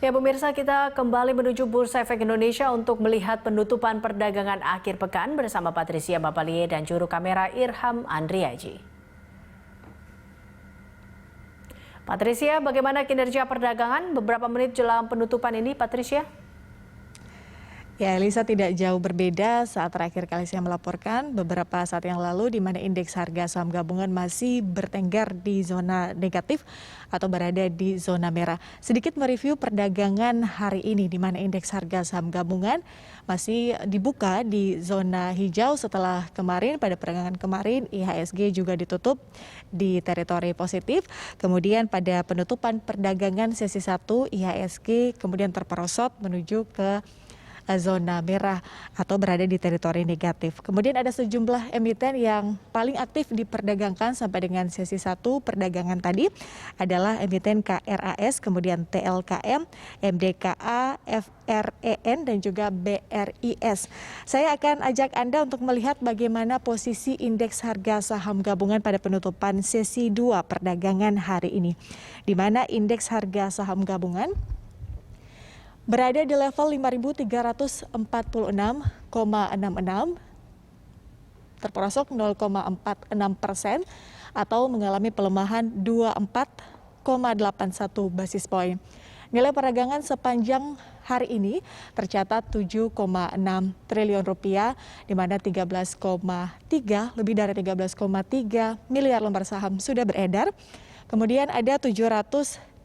Ya pemirsa, kita kembali menuju Bursa Efek Indonesia untuk melihat penutupan perdagangan akhir pekan bersama Patricia Bapalie dan juru kamera Irham Andriaji. Patricia, bagaimana kinerja perdagangan beberapa menit jelang penutupan ini, Patricia? Ya, Elisa, tidak jauh berbeda saat terakhir kali saya melaporkan beberapa saat yang lalu di mana indeks harga saham gabungan masih bertengger di zona negatif atau berada di zona merah. Sedikit mereview perdagangan hari ini di mana indeks harga saham gabungan masih dibuka di zona hijau setelah kemarin pada perdagangan kemarin IHSG juga ditutup di teritori positif. Kemudian pada penutupan perdagangan sesi 1 IHSG kemudian terperosot menuju ke zona merah atau berada di teritori negatif. Kemudian ada sejumlah emiten yang paling aktif diperdagangkan sampai dengan sesi 1 perdagangan tadi adalah emiten KRAS, kemudian TLKM, MDKA, FREN dan juga BRIS. Saya akan ajak Anda untuk melihat bagaimana posisi indeks harga saham gabungan pada penutupan sesi 2 perdagangan hari ini. Di mana indeks harga saham gabungan berada di level 5.346,66, terperosok 0,46% atau mengalami pelemahan 24,81 basis poin. Nilai perdagangan sepanjang hari ini tercatat 7,6 triliun rupiah, di mana lebih dari 13,3 miliar lembar saham sudah beredar. Kemudian ada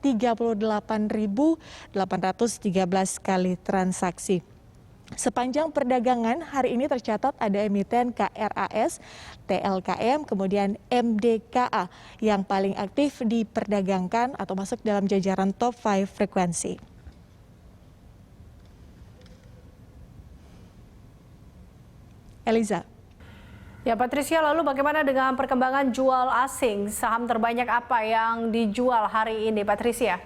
38.813 kali transaksi. Sepanjang perdagangan hari ini tercatat ada emiten KRAS, TLKM, kemudian MDKA yang paling aktif diperdagangkan atau masuk dalam jajaran top 5 frekuensi. Eliza. Ya Patricia, lalu bagaimana dengan perkembangan jual asing? Saham terbanyak apa yang dijual hari ini, Patricia?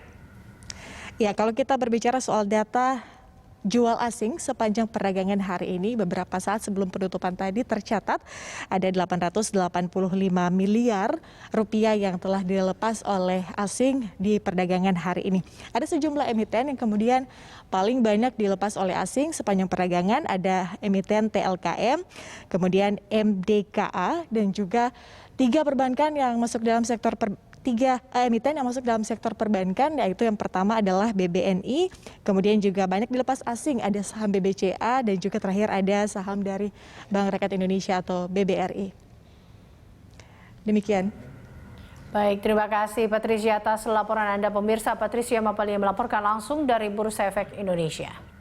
Ya, kalau kita berbicara soal data jual asing sepanjang perdagangan hari ini, beberapa saat sebelum penutupan tadi tercatat ada 885 miliar rupiah yang telah dilepas oleh asing di perdagangan hari ini. Ada sejumlah emiten yang kemudian paling banyak dilepas oleh asing sepanjang perdagangan, ada emiten TLKM, kemudian MDKA dan juga tiga emiten yang masuk dalam sektor perbankan, yaitu yang pertama adalah BBNI, kemudian juga banyak dilepas asing, ada saham BBCA dan juga terakhir ada saham dari Bank Rakyat Indonesia atau BBRI. Demikian. Baik, terima kasih Patricia atas laporan Anda. Pemirsa, Patricia Bapalie melaporkan langsung dari Bursa Efek Indonesia.